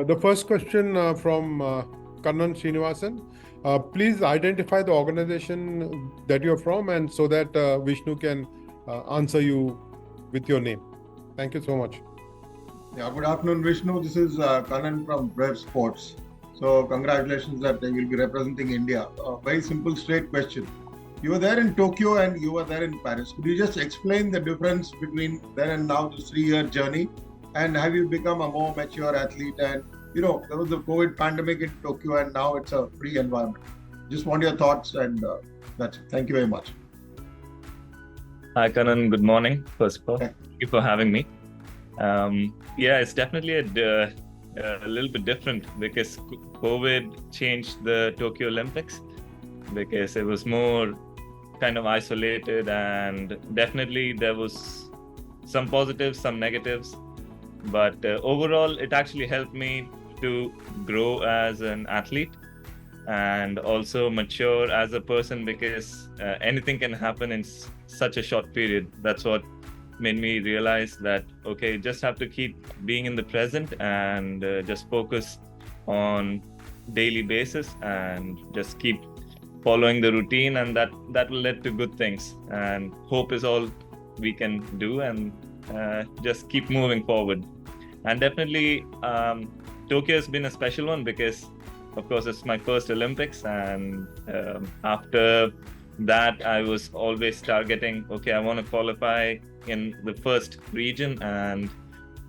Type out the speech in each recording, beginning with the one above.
The first question from Kannan Srinivasan. Please identify the organization that you're from, and so that Vishnu can answer you with your name. Thank you so much. Yeah, good afternoon, Vishnu. This is Kannan from Brave Sports. So, congratulations that you will be representing India. Very simple, straight question. You were there in Tokyo and you were there in Paris. Could you just explain the difference between then and now, this 3-year journey? And have you become a more mature athlete? And there was the COVID pandemic in Tokyo, and now it's a free environment. Just want your thoughts, and that's it. Thank you very much. Hi, Kanan. Good morning. First of all, thank you for having me. Yeah, it's definitely a little bit different because COVID changed the Tokyo Olympics because it was more kind of isolated, and definitely there was some positives, some negatives. But overall, it actually helped me to grow as an athlete and also mature as a person because anything can happen in such a short period. That's what made me realize that, okay, just have to keep being in the present and just focus on daily basis and just keep following the routine, and that will lead to good things. And hope is all we can do, and just keep moving forward. And definitely Tokyo has been a special one because, of course, it's my first Olympics, and after that I was always targeting, okay, I want to qualify in the first region, and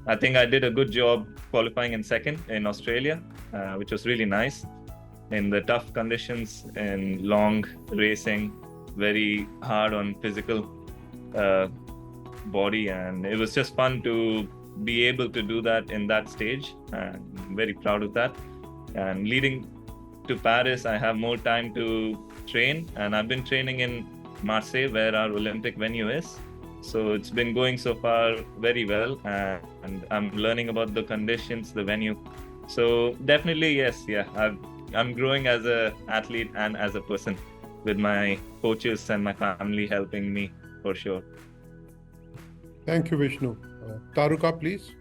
I think I did a good job qualifying in second in Australia, which was really nice in the tough conditions in long racing, very hard on physical body, and it was just fun to be able to do that in that stage, and I'm very proud of that. And leading to Paris, I have more time to train, and I've been training in Marseille, where our Olympic venue is. So it's been going so far very well, and I'm learning about the conditions, the venue. So definitely, yes, I'm growing as an athlete and as a person with my coaches and my family helping me for sure. Thank you, Vishnu. Taruka, please.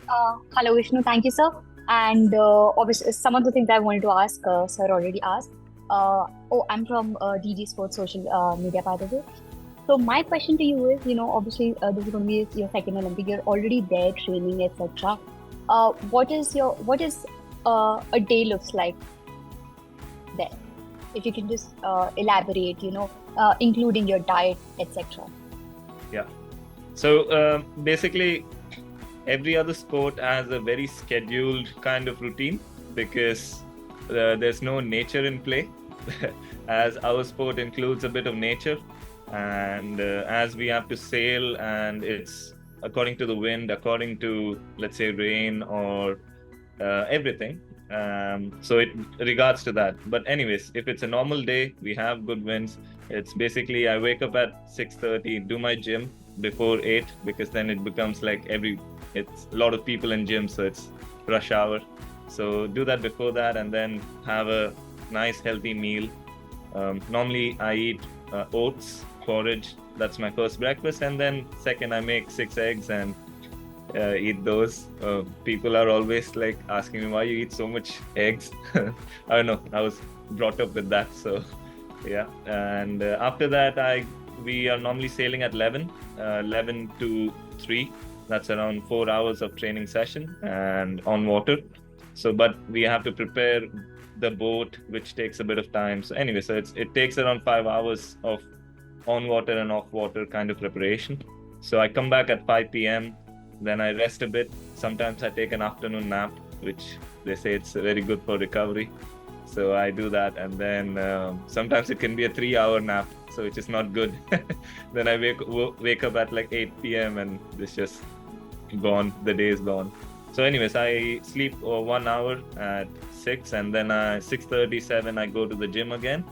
Hello, Vishnu. Thank you, sir. And obviously, some of the things I wanted to ask, sir already asked. I'm from DG Sports social media, by the way. So my question to you is, obviously this is going to be your second Olympic. You're already there training, etc. What is a day looks like there? If you can just elaborate, including your diet, etc. Yeah. So basically, every other sport has a very scheduled kind of routine because there's no nature in play, as our sport includes a bit of nature. And as we have to sail, and it's according to the wind, according to, let's say, rain or everything. So it regards to that. But anyways, if it's a normal day, we have good winds. It's basically, I wake up at 6:30, do my gym before 8, because then it becomes like it's a lot of people in gym, so it's rush hour. So do that before that, and then have a nice healthy meal. Normally I eat oats, porridge. That's my first breakfast, and then second I make 6 eggs and eat those. People are always like asking me why you eat so much eggs. I don't know, I was brought up with that, so yeah. And after that we are normally sailing at 11 to 3. That's around 4 hours of training session and on water. So but we have to prepare the boat, which takes a bit of time. So anyway, so it takes around 5 hours of on water and off water kind of preparation. So I come back at 5 p.m. Then I rest a bit. Sometimes I take an afternoon nap, which they say it's very good for recovery. So I do that, and then sometimes it can be a 3-hour nap, so which is not good. Then I wake up at like 8 p.m. and it's just gone. The day is gone. So anyways, I sleep 1 hour at 6, and then 6:37 I go to the gym again.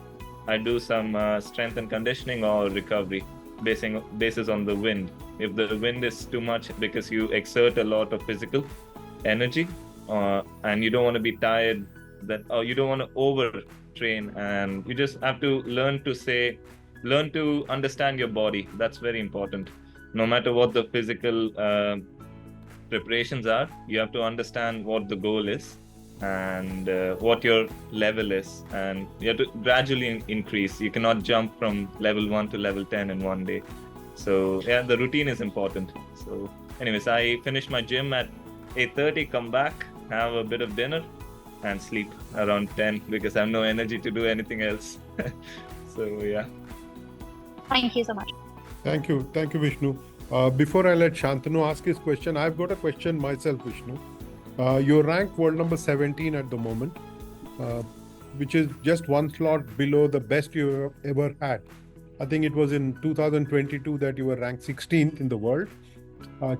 I do some strength and conditioning or recovery, basis on the wind. If the wind is too much, because you exert a lot of physical energy, and you don't want to be tired, you don't want to overtrain, and you just have to learn to understand your body. That's very important. No matter what the physical preparations are. You have to understand what the goal is and what your level is, and you have to gradually increase. You cannot jump from level 1 to level 10 in one day. So yeah, the routine is important. So anyways, I finish my gym at 8:30, come back, have a bit of dinner, and sleep around 10 because I have no energy to do anything else. So yeah. Thank you so much. Thank you, Vishnu. Before I let Shantanu ask his question, I've got a question myself, Vishnu. You're ranked world number 17 at the moment, which is just one slot below the best you ever had. I think it was in 2022 that you were ranked 16th in the world.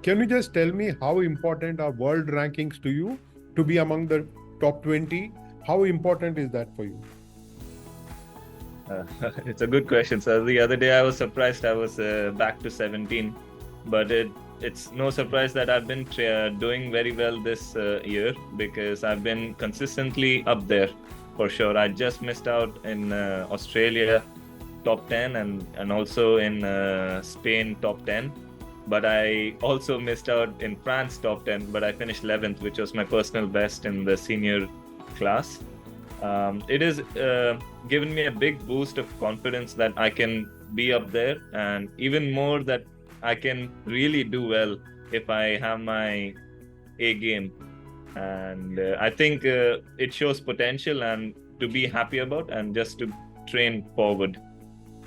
Can you just tell me how important are world rankings to you to be among the top 20? How important is that for you? It's a good question. So the other day I was surprised I was back to 17, but it's no surprise that I've been doing very well this year because I've been consistently up there for sure. I just missed out in Australia top 10 and also in Spain top 10, but I also missed out in France top 10, but I finished 11th, which was my personal best in the senior class. It has given me a big boost of confidence that I can be up there, and even more that I can really do well if I have my A game. And I think it shows potential and to be happy about and just to train forward,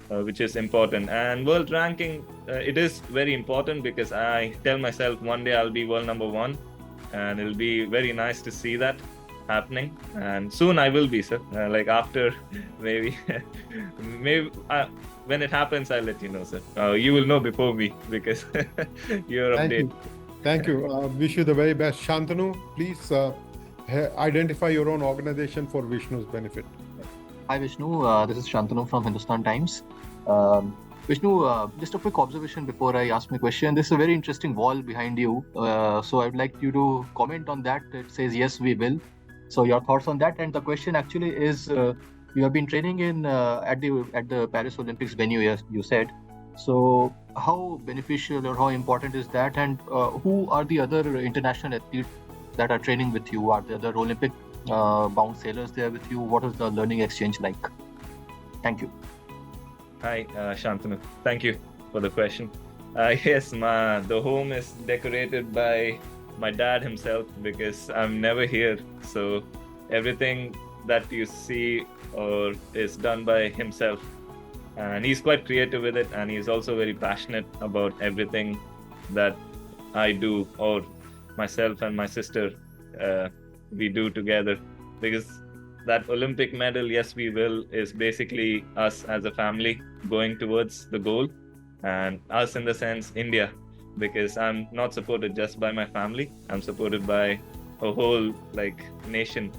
which is important. And world ranking, it is very important because I tell myself one day I'll be world number 1, and it'll be very nice to see that happening, and soon I will be, sir. Like after maybe when it happens, I'll let you know, sir. You will know before me because you're updated. Thank you. Wish you the very best. Shantanu, please identify your own organization for Vishnu's benefit. Hi Vishnu, this is Shantanu from Hindustan Times. Vishnu, just a quick observation before I ask my question. This is a very interesting wall behind you. So I'd like you to comment on that. It says, yes, we will. So your thoughts on that? And the question actually is, you have been training in at the Paris Olympics venue, as you said. So how beneficial or how important is that? And who are the other international athletes that are training with you? Are there other Olympic bound sailors there with you? What is the learning exchange like? Thank you. Hi, Shantanu. Thank you for the question. Yes, the home is decorated by my dad himself because I'm never here. So everything that you see is done by himself. And he's quite creative with it, and he's also very passionate about everything that I do, or myself and my sister we do together. Because that Olympic medal, yes, we will, is basically us as a family going towards the goal, and us in the sense India, because I'm not supported just by my family. I'm supported by a whole nation,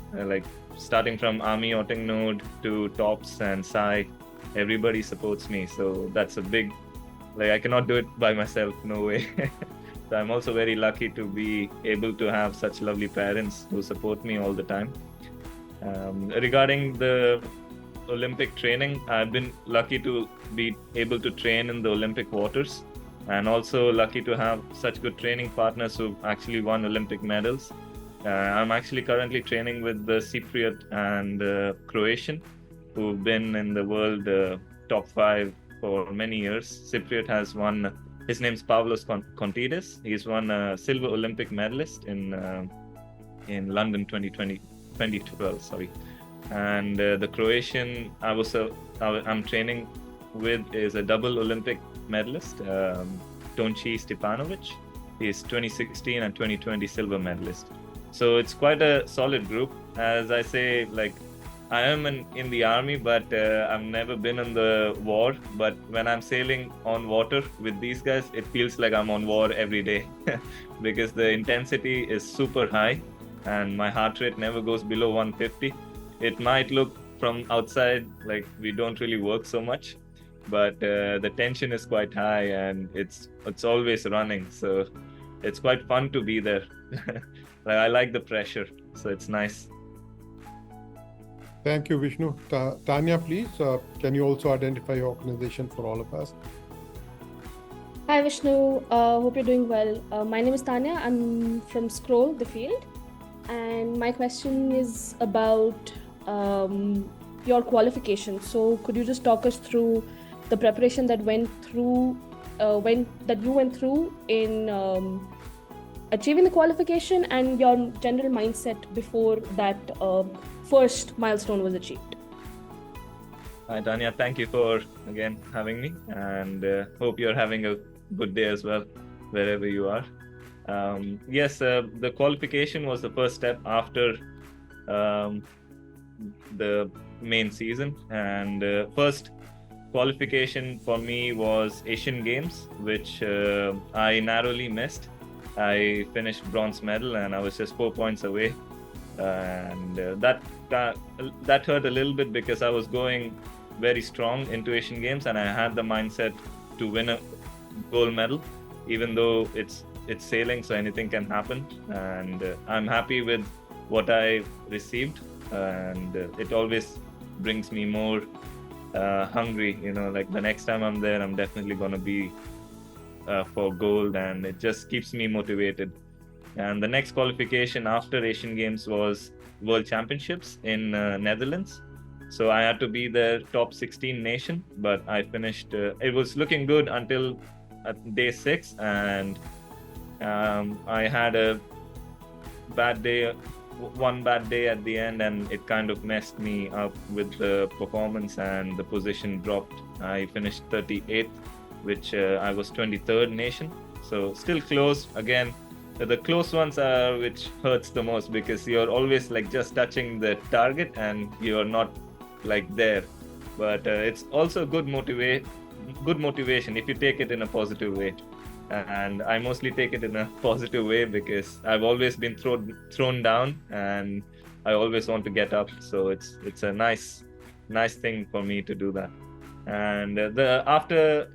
starting from Army Yachting Node to Tops and Sai. Everybody supports me, so that's a big, I cannot do it by myself, no way. So I'm also very lucky to be able to have such lovely parents who support me all the time. Regarding the Olympic training, I've been lucky to be able to train in the Olympic waters, and also lucky to have such good training partners who've actually won Olympic medals. I'm actually currently training with the Cypriot and Croatian, who've been in the world top 5 for many years. Cypriot has won, his name's Pavlos Kontidis. He's won a silver Olympic medalist in London 2012, sorry. And the Croatian I'm training with is a double Olympic medalist, Tonci Stepanovic. He's 2016 and 2020 silver medalist. So it's quite a solid group. As I say, I am in the army, but I've never been in the war. But when I'm sailing on water with these guys, it feels like I'm on war every day because the intensity is super high and my heart rate never goes below 150. It might look from outside like we don't really work so much, but the tension is quite high and it's always running. So it's quite fun to be there. I like the pressure, so it's nice. Thank you, Vishnu. Tanya, please, can you also identify your organization for all of us? Hi Vishnu, hope you're doing well. My name is Tanya. I'm from Scroll, the field, and my question is about your qualification. So, could you just talk us through the preparation that you went through in achieving the qualification and your general mindset before that first milestone was achieved? Hi, Tanya. Thank you for again having me, and hope you're having a good day as well, wherever you are. Yes, the qualification was the first step after the main season, and first qualification for me was Asian Games, which I narrowly missed. I finished bronze medal, and I was just 4 points away, and that hurt a little bit because I was going very strong into Asian Games, and I had the mindset to win a gold medal, even though it's sailing, so anything can happen. And I'm happy with what I received, and it always brings me more hungry. Like the next time I'm there, I'm definitely gonna be for gold, and it just keeps me motivated. And the next qualification after Asian Games was World Championships in Netherlands. So I had to be the top 16 nation, but I finished. It was looking good until day 6, and I had a bad day, one bad day at the end, and it kind of messed me up with the performance, and the position dropped. I finished 38th, which I was 23rd nation. So still close. Again, the close ones are which hurts the most because you're always like just touching the target and you're not like there. But it's also good motivation if you take it in a positive way. And I mostly take it in a positive way because I've always been thrown down, and I always want to get up. So it's a nice thing for me to do that. And after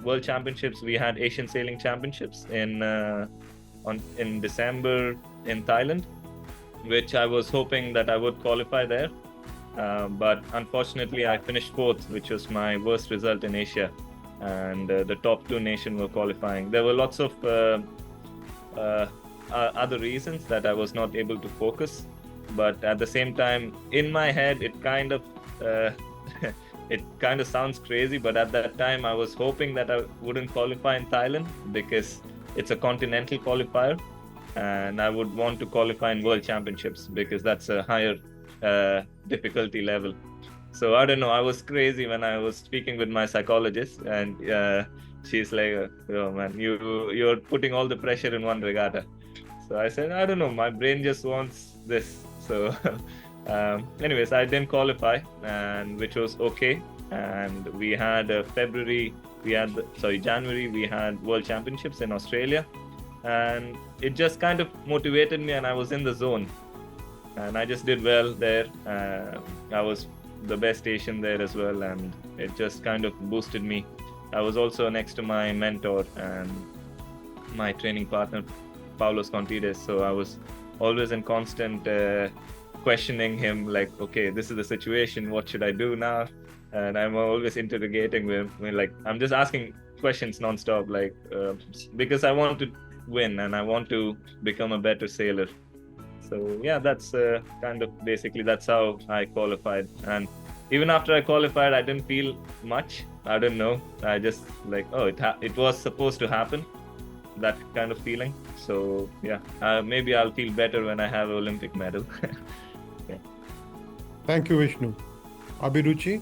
World Championships, we had Asian Sailing Championships in December in Thailand, which I was hoping that I would qualify there. But unfortunately, I finished 4th, which was my worst result in Asia. And the top 2 nations were qualifying. There were lots of other reasons that I was not able to focus. But at the same time, in my head, it kind of sounds crazy. But at that time, I was hoping that I wouldn't qualify in Thailand because it's a continental qualifier. And I would want to qualify in World Championships because that's a higher difficulty level. So I don't know, I was crazy when I was speaking with my psychologist, and she's like, oh man, you're putting all the pressure in one regatta. So I said, I don't know, my brain just wants this. So anyways, I didn't qualify, and which was okay. And we had January, we had World Championships in Australia, and it just kind of motivated me, and I was in the zone. And I just did well there. I was the best Asian there as well, and it just kind of boosted me. I was also next to my mentor and my training partner, Paulos Contides. So I was always in constant questioning him, like, okay, this is the situation, what should I do now? And I'm always interrogating him. Like, I'm just asking questions nonstop, like, because I want to win and I want to become a better sailor. So yeah, that's kind of basically that's how I qualified. And even after I qualified, I didn't feel much. I don't know. I just like, oh, it was supposed to happen. That kind of feeling. So yeah, maybe I'll feel better when I have an Olympic medal. Yeah. Thank you, Vishnu. Abhiruchi?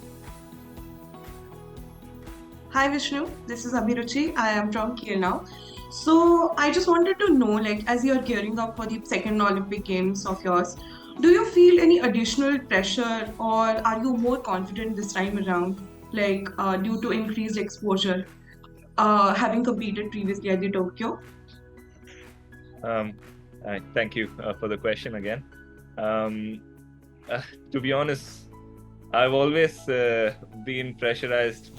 Hi Vishnu, this is Abhiruchi. I am from Kiel now. So I just wanted to know, like, as you're gearing up for the second Olympic Games of yours, do you feel any additional pressure, or are you more confident this time around, like due to increased exposure, having competed previously at the Tokyo? Thank you for the question again. To be honest, I've always been pressurized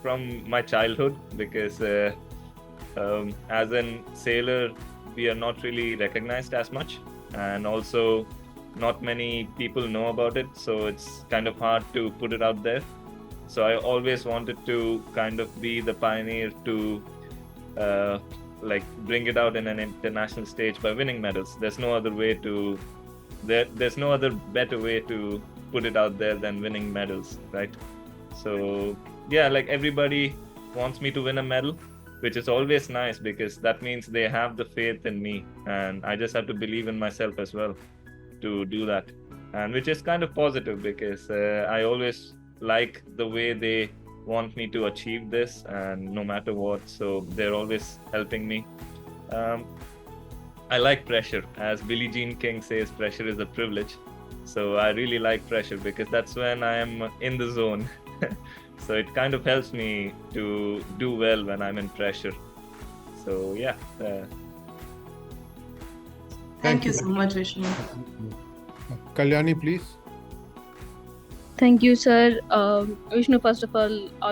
from my childhood because as a sailor, we are not really recognized as much, and also not many people know about it, so it's kind of hard to put it out there. So I always wanted to kind of be the pioneer to like bring it out in an international stage by winning medals. There's no other way to there's no other better way to put it out there than winning medals, right? So yeah, like everybody wants me to win a medal, which is always nice because that means they have the faith in me, and I just have to believe in myself as well to do that. And which is kind of positive because I always like the way they want me to achieve this, and no matter what, so they're always helping me. I like pressure. As Billie Jean King says, pressure is a privilege. So I really like pressure because that's when I am in the zone. So it kind of helps me to do well when I'm in pressure. So yeah. Thank you so much, Vishnu. Kalyani, please. Thank you, sir. Vishnu, first of all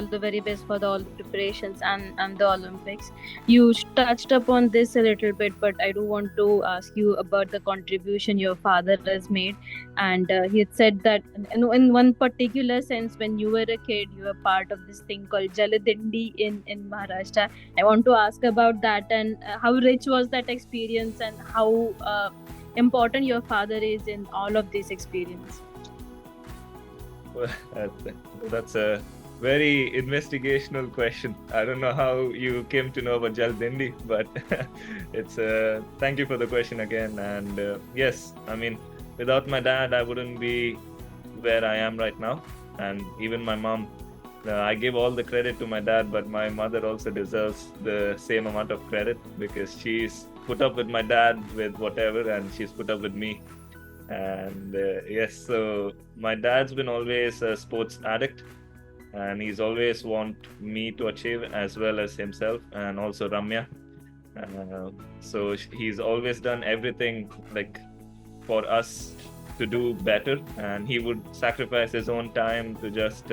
the very best for all the preparations and the Olympics. You touched upon this a little bit, but I do want to ask you about the contribution your father has made. And he had said that in one particular sense, when you were a kid, you were part of this thing called Jaladindi in Maharashtra. I want to ask about that and how rich was that experience and how important your father is in all of this experience. That's a very investigational question. I don't know how you came to know about Jaldendi, but it's thank you for the question again. And yes, I mean, without my dad, I wouldn't be where I am right now. And even my mom, I give all the credit to my dad, but my mother also deserves the same amount of credit because she's put up with my dad with whatever, and she's put up with me. And yes, so my dad's been always a sports addict, and he's always want me to achieve as well as himself and also Ramya. So he's always done everything like for us to do better, and he would sacrifice his own time to just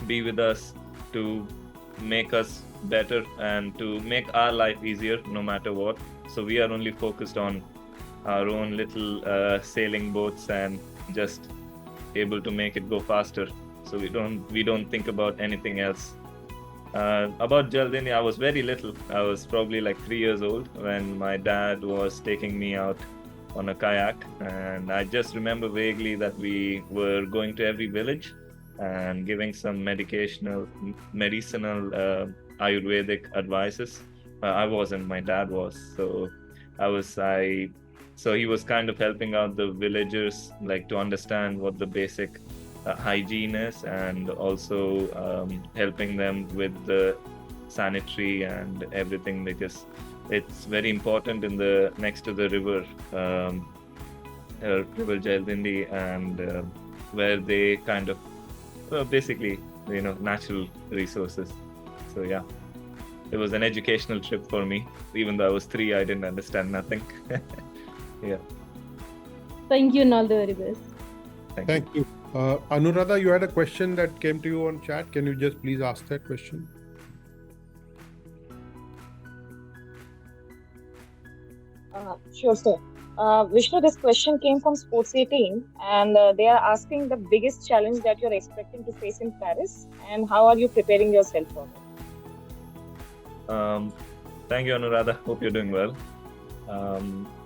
be with us, to make us better and to make our life easier no matter what. So we are only focused on our own little sailing boats and just able to make it go faster. So we don't think about anything else. About Jaldini, I was very little. I was probably like 3 years old when my dad was taking me out on a kayak, and I just remember vaguely that we were going to every village and giving some medicinal Ayurvedic advices. I wasn't, my dad was. So he was kind of helping out the villagers, like to understand what the basic hygiene is, and also helping them with the sanitary and everything, because it's very important in the next to the river, River Jaildindi, and where they kind of basically, natural resources. So yeah, it was an educational trip for me. Even though I was 3, I didn't understand nothing. Yeah. Thank you and all the very best. Thank you. Anuradha, you had a question that came to you on chat. Can you just please ask that question? Sure, sir. Vishnu, this question came from Sports 18, and they are asking the biggest challenge that you're expecting to face in Paris, and how are you preparing yourself for it? Thank you, Anuradha. Hope you're doing well.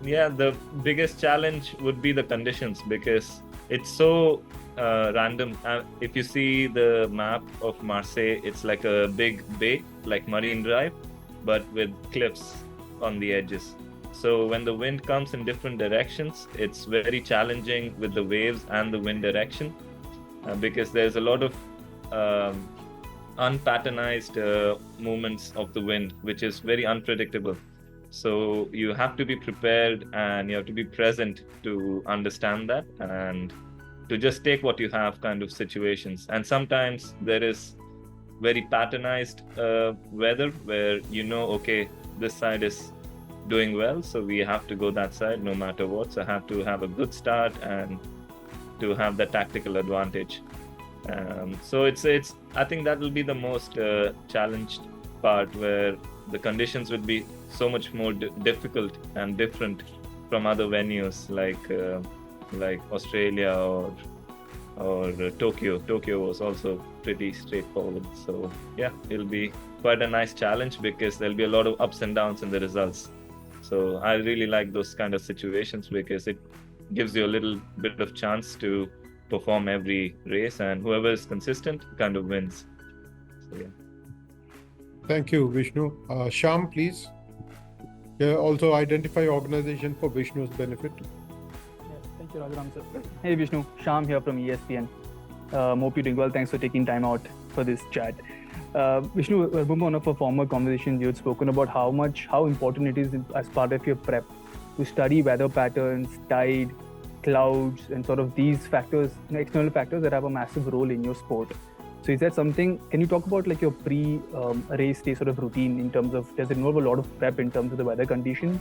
Yeah, the biggest challenge would be the conditions, because it's so random. If you see the map of Marseille, it's like a big bay, like Marine Drive, but with cliffs on the edges. So when the wind comes in different directions, it's very challenging with the waves and the wind direction, because there's a lot of unpatternized movements of the wind, which is very unpredictable. So you have to be prepared and you have to be present to understand that, and to just take what you have kind of situations. And sometimes there is very patternized weather where okay, this side is doing well, so we have to go that side no matter what. So I have to have a good start and to have the tactical advantage. So it's I think that will be the most challenged part, where the conditions would be so much more difficult and different from other venues like Australia or Tokyo. Tokyo was also pretty straightforward. So yeah, it'll be quite a nice challenge because there'll be a lot of ups and downs in the results. So I really like those kind of situations because it gives you a little bit of chance to perform every race, and whoever is consistent kind of wins. So yeah. Thank you, Vishnu. Sham, please. Also identify your organization for Vishnu's benefit. Yes, thank you, Rajaram sir. Hey Vishnu, Sham here from ESPN. Hope you're doing well. Thanks for taking time out for this chat. Vishnu, I remember one of our former conversations you had spoken about how important it is as part of your prep to study weather patterns, tide, clouds, and sort of these factors, external factors that have a massive role in your sport. So is that something, can you talk about like your pre-race day sort of routine in terms of, does it involve a lot of prep in terms of the weather conditions?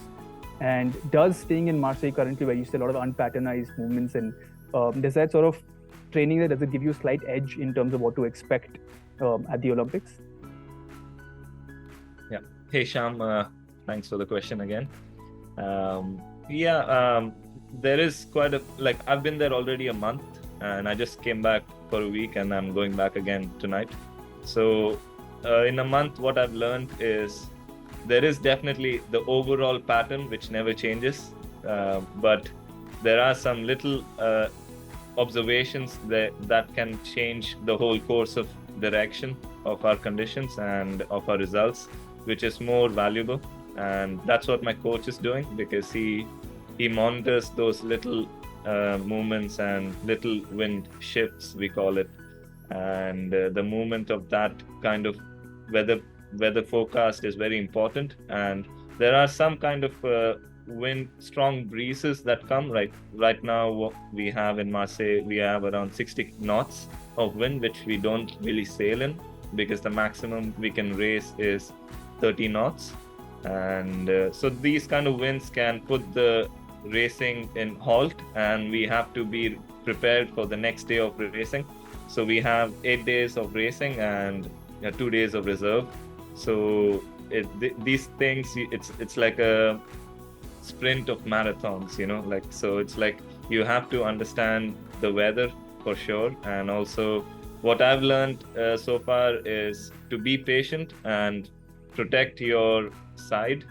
And does staying in Marseille currently, where you see a lot of unpatternized movements, and does that sort of training there, does it give you a slight edge in terms of what to expect at the Olympics? Yeah. Hey Sham, thanks for the question again. There is quite a, like, I've been there already a month, and I just came back for a week, and I'm going back again tonight. So in a month, what I've learned is there is definitely the overall pattern which never changes, but there are some little observations that can change the whole course of direction of our conditions and of our results, which is more valuable. And that's what my coach is doing, because he monitors those little movements and little wind shifts, we call it, and the movement of that kind of weather forecast is very important. And there are some kind of strong breezes that come. Right now, what we have in Marseille, we have around 60 knots of wind, which we don't really sail in, because the maximum we can race is 30 knots. And so these kind of winds can put the racing in halt, and we have to be prepared for the next day of racing. So we have 8 days of racing and 2 days of reserve. So these things, it's like a sprint of marathons, so it's like you have to understand the weather for sure. And also what I've learned so far is to be patient and protect your side,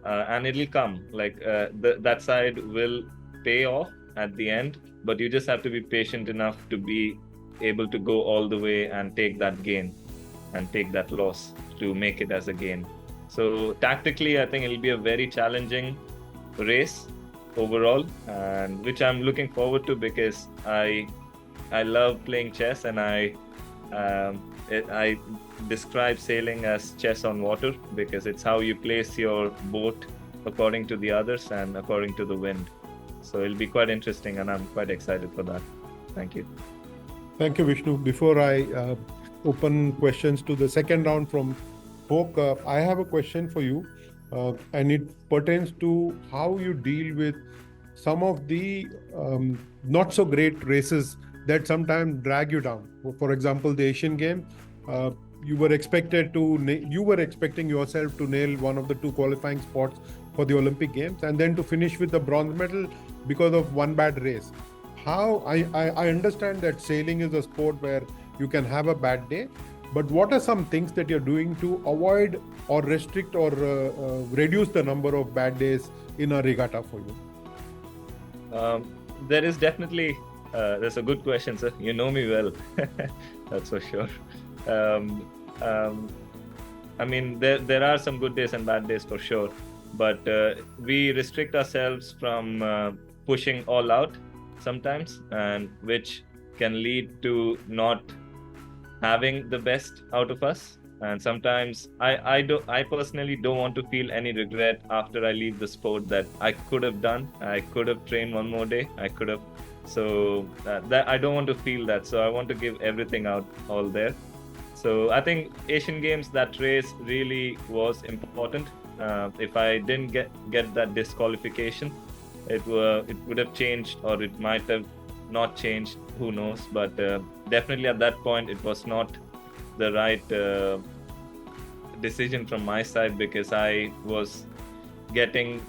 and it'll come, that side will pay off at the end, but you just have to be patient enough to be able to go all the way and take that gain and take that loss to make it as a gain. So tactically, I think it'll be a very challenging race overall, and which I'm looking forward to, because I love playing chess, and I describe sailing as chess on water, because it's how you place your boat according to the others and according to the wind. So it'll be quite interesting, and I'm quite excited for that. Thank you. Thank you, Vishnu. Before I open questions to the second round from Hope, I have a question for you, and it pertains to how you deal with some of the not so great races that sometimes drag you down. For example, the Asian Games, you were expecting yourself to nail one of the 2 qualifying spots for the Olympic Games, and then to finish with the bronze medal because of one bad race. How I understand that sailing is a sport where you can have a bad day, but what are some things that you're doing to avoid or restrict or reduce the number of bad days in a regatta for you? There is definitely that's a good question, sir. You know me well. That's for sure. I mean, there are some good days and bad days for sure, but we restrict ourselves from pushing all out sometimes, and which can lead to not having the best out of us. And sometimes I personally don't want to feel any regret after I leave the sport, that I could have trained one more day, so that I don't want to feel that. So I want to give everything out all there. So I think Asian Games, that race really was important. If I didn't get that disqualification, it would have changed, or it might have not changed, who knows. But definitely at that point, it was not the right decision from my side, because I was getting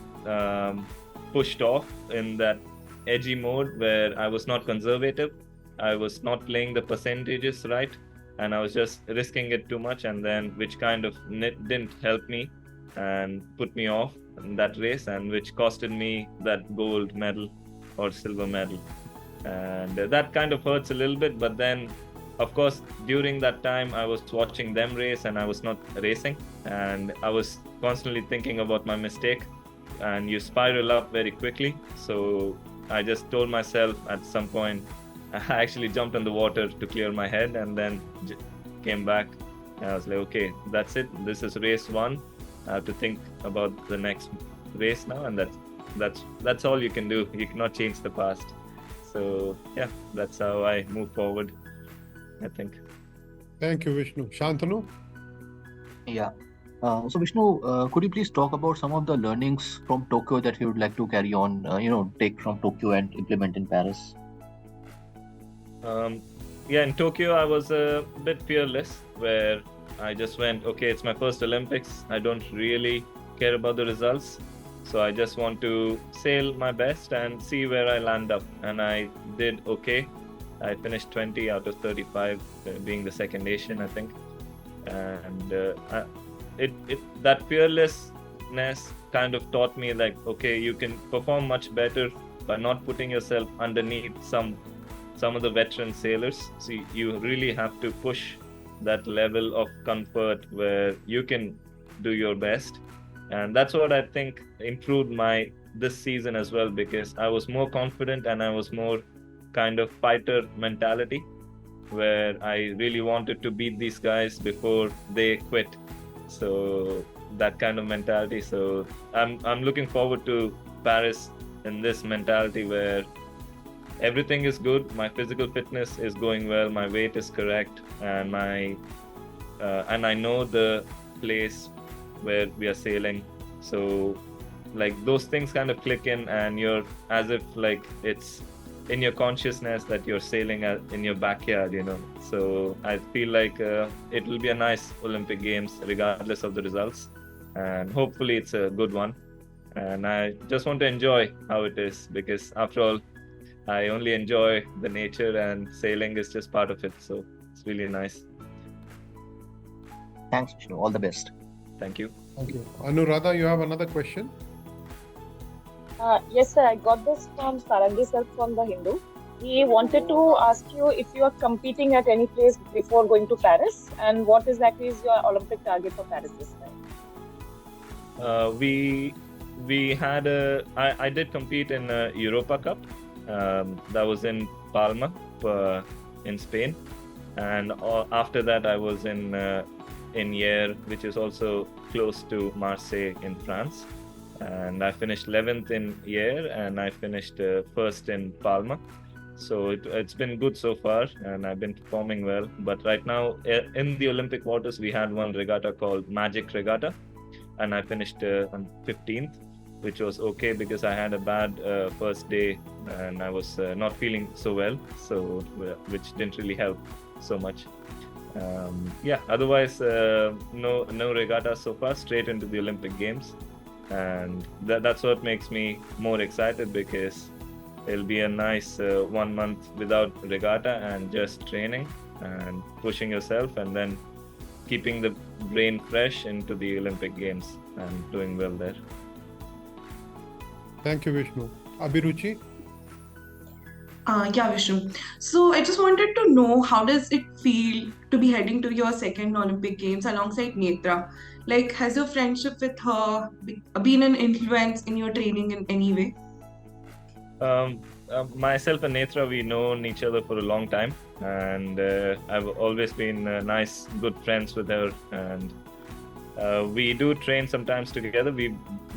pushed off in that edgy mode where I was not conservative. I was not playing the percentages right, and I was just risking it too much, and then which kind of didn't help me and put me off in that race, and which costed me that gold medal or silver medal. And that kind of hurts a little bit. But then, of course, during that time, I was watching them race and I was not racing, and I was constantly thinking about my mistake, and you spiral up very quickly. So I just told myself at some point, I actually jumped in the water to clear my head, and then came back. And I was like, okay, that's it. This is race one. I have to think about the next race now, and that's all you can do. You cannot change the past. So yeah, that's how I move forward, I think. Thank you, Vishnu. Shantanu? Yeah. So Vishnu, could you please talk about some of the learnings from Tokyo that you would like to carry on, take from Tokyo and implement in Paris? Yeah, in Tokyo, I was a bit fearless, where I just went, okay, it's my first Olympics. I don't really care about the results. So I just want to sail my best and see where I land up. And I did okay. I finished 20 out of 35, being the second Asian, I think. And that fearlessness kind of taught me, like, okay, you can perform much better by not putting yourself underneath some of the veteran sailors. So you really have to push that level of comfort where you can do your best. And that's what I think improved this season as well, because I was more confident and I was more kind of fighter mentality, where I really wanted to beat these guys before they quit. So that kind of mentality. So I'm looking forward to Paris in this mentality where everything is good, my physical fitness is going well, my weight is correct, and I know the place where we are sailing. So like those things kind of click in, and you're as if like it's in your consciousness that you're sailing in your backyard, So I feel like it will be a nice Olympic Games regardless of the results, and hopefully it's a good one. And I just want to enjoy how it is, because after all, I only enjoy the nature, and sailing is just part of it. So it's really nice. Thanks, Vishnu. All the best. Thank you. Thank you. Anuradha, you have another question? Yes, sir. I got this from Sarangi sir from The Hindu. He wanted to ask you if you are competing at any place before going to Paris, and what exactly is your Olympic target for Paris this time? We had I did compete in a Europa Cup. That was in Palma, in Spain, and after that I was in Hyères, which is also close to Marseille in France, and I finished 11th in Hyères, and I finished first in Palma. So it's been good so far, and I've been performing well. But right now in the Olympic waters, we had one regatta called Magic Regatta, and I finished on 15th, which was okay because I had a bad first day and I was not feeling so well, so which didn't really help so much. Otherwise no regatta so far, straight into the Olympic Games, and that's what makes me more excited, because it'll be a nice 1 month without regatta and just training and pushing yourself, and then keeping the brain fresh into the Olympic Games and doing well there. Thank you, Vishnu. Abhiruchi? Yeah, Vishnu. So I just wanted to know, how does it feel to be heading to your second Olympic Games alongside Netra? Like, has your friendship with her been an influence in your training in any way? Myself and Netra, we known each other for a long time, and I've always been nice, good friends with her, and we do train sometimes together.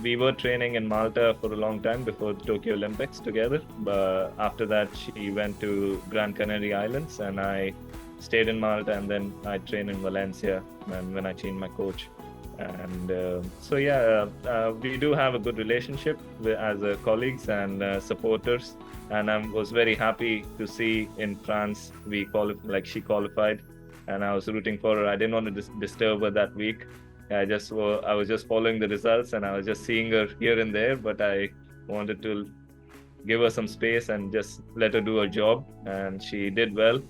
We were training in Malta for a long time before the Tokyo Olympics together, but after that she went to Gran Canary Islands, and I stayed in Malta, and then I trained in Valencia, and when I changed my coach. And we do have a good relationship as colleagues and supporters, and I was very happy to see in France she qualified, and I was rooting for her. I didn't want to disturb her that week. I was just following the results, and I was just seeing her here and there, but I wanted to give her some space and just let her do her job, and she did well.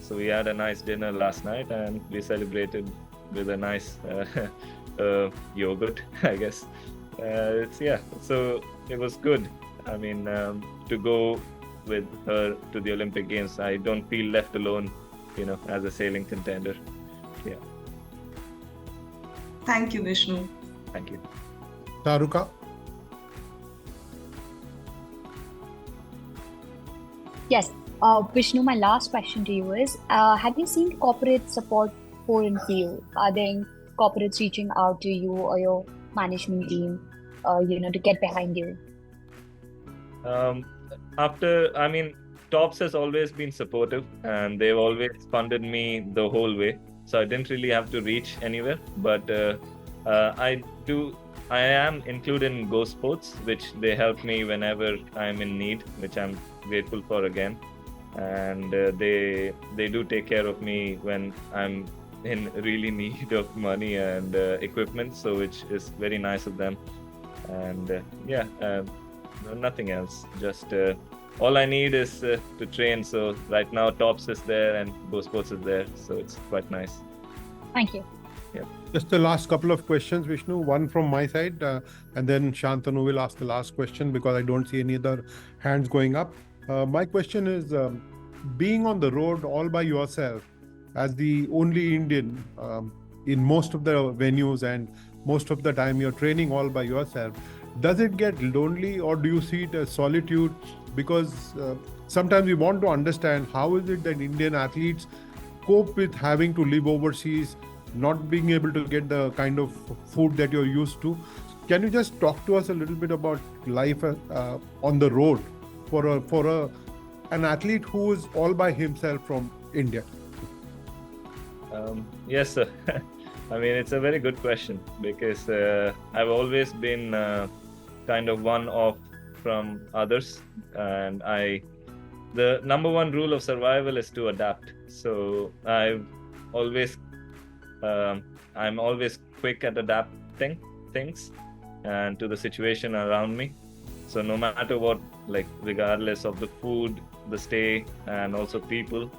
So we had a nice dinner last night, and we celebrated with a nice yogurt, I guess. So it was good. I mean, to go with her to the Olympic Games, I don't feel left alone, as a sailing contender. Yeah. Thank you, Vishnu. Thank you. Taruka? Yes. Vishnu, my last question to you is, have you seen corporate support for in field? Are there corporates reaching out to you or your management team, to get behind you? TOPS has always been supportive, and they've always funded me the whole way. So I didn't really have to reach anywhere, but I am included in Go Sports, which they help me whenever I'm in need, which I'm grateful for again. And they do take care of me when I'm in really need of money and equipment, so which is very nice of them. And nothing else. Just all I need is to train. So right now TOPS is there and Go Sports is there, so it's quite nice. Thank you. Yeah. Just the last couple of questions, Vishnu. One from my side, and then Shantanu will ask the last question because I don't see any other hands going up. My question is, being on the road all by yourself as the only Indian in most of the venues and most of the time you're training all by yourself, does it get lonely, or do you see it as solitude? Because sometimes we want to understand how is it that Indian athletes cope with having to live overseas, not being able to get the kind of food that you're used to. Can you just talk to us a little bit about life on the road for an athlete who is all by himself from India? Yes, sir. It's a very good question, because I've always been kind of one off from others, and the number one rule of survival is to adapt. So I'm always quick at adapting things and to the situation around me. So no matter what, regardless of the food, the stay, and also people,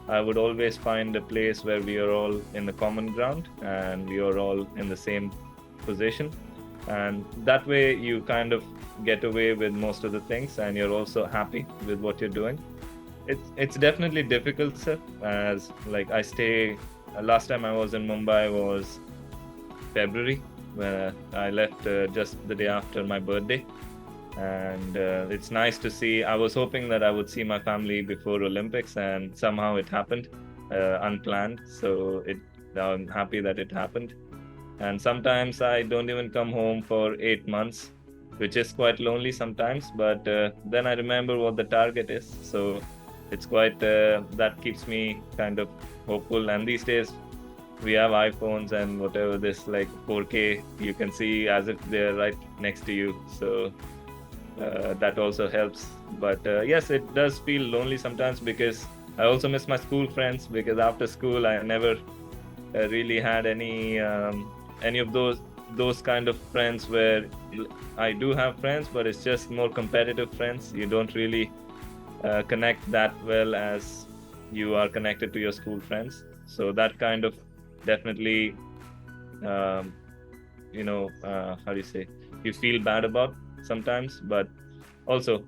I would always find a place where we are all in the common ground and we are all in the same position. And that way you kind of get away with most of the things, and you're also happy with what you're doing. It's definitely difficult, sir, as I stay. Last time I was in Mumbai was February, where I left just the day after my birthday. And it's nice to see. I was hoping that I would see my family before Olympics, and somehow it happened unplanned. So I'm happy that it happened. And sometimes I don't even come home for 8 months, which is quite lonely sometimes. But then I remember what the target is. So it's quite, that keeps me kind of hopeful. And these days we have iPhones and whatever, this 4K, you can see as if they're right next to you. So that also helps. But yes, it does feel lonely sometimes, because I also miss my school friends, because after school I never really had any of those kind of friends where I do have friends, but it's just more competitive friends. You don't really connect that well as you are connected to your school friends. So that kind of definitely, how do you say, you feel bad about sometimes. But also,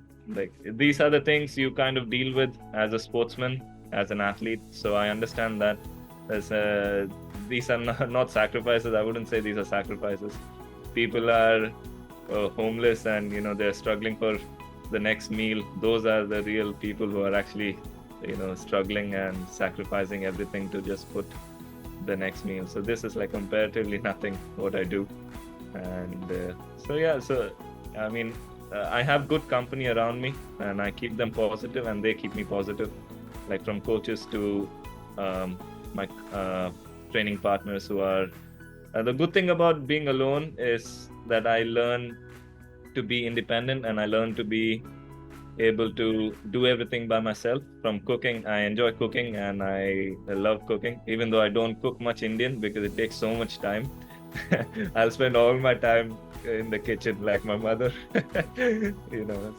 these are the things you kind of deal with as a sportsman, as an athlete. So I understand that these are not sacrifices. I wouldn't say these are sacrifices. People are homeless and they're struggling for the next meal. Those are the real people who are actually struggling and sacrificing everything to just put the next meal. So this is comparatively nothing what I do. And I have good company around me, and I keep them positive, and they keep me positive, from coaches to my training partners who are. The good thing about being alone is that I learn to be independent, and I learn to be able to do everything by myself. From cooking, I enjoy cooking and I love cooking, even though I don't cook much Indian because it takes so much time. I'll spend all my time in the kitchen like my mother.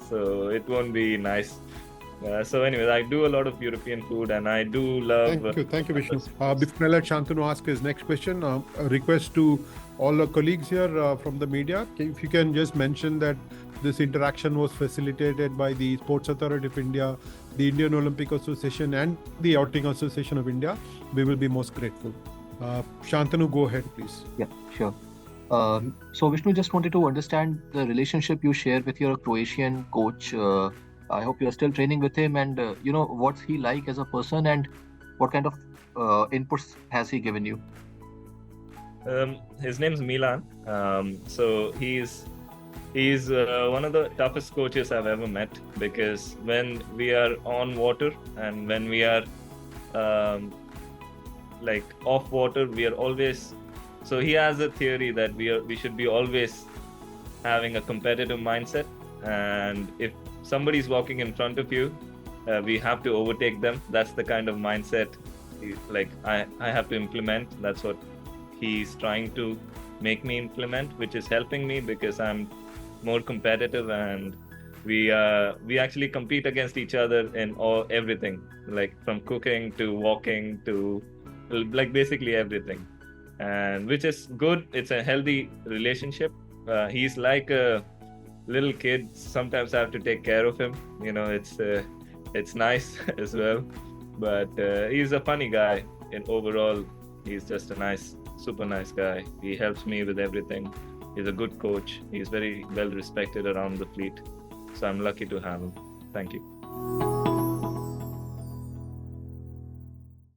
So it won't be nice. So anyways, I do a lot of European food, and I do love. Thank you, Vishnu. Before I let Shantanu ask his next question, a request to all the colleagues here from the media, if you can just mention that this interaction was facilitated by the Sports Authority of India, the Indian Olympic Association, and the Yachting Association of India, we will be most grateful. Shantanu, go ahead, please. Yeah, sure. So Vishnu, just wanted to understand the relationship you share with your Croatian coach. I hope you are still training with him, and what's he like as a person, and what kind of inputs has he given you? His name's Milan. So he's one of the toughest coaches I've ever met, because when we are on water and when we are like off water, we are always. So he has a theory that we should be always having a competitive mindset, and if somebody's walking in front of you, we have to overtake them. That's the kind of mindset I have to implement. That's what he's trying to make me implement, which is helping me because I'm more competitive, and we actually compete against each other in everything, like from cooking to walking to like basically everything, and which is good. It's a healthy relationship. He's like a little kid. Sometimes I have to take care of him. It's nice as well, but he's a funny guy. And overall, he's just a super nice guy. He helps me with everything. He's a good coach. He's very well respected around the fleet. So I'm lucky to have him. Thank you.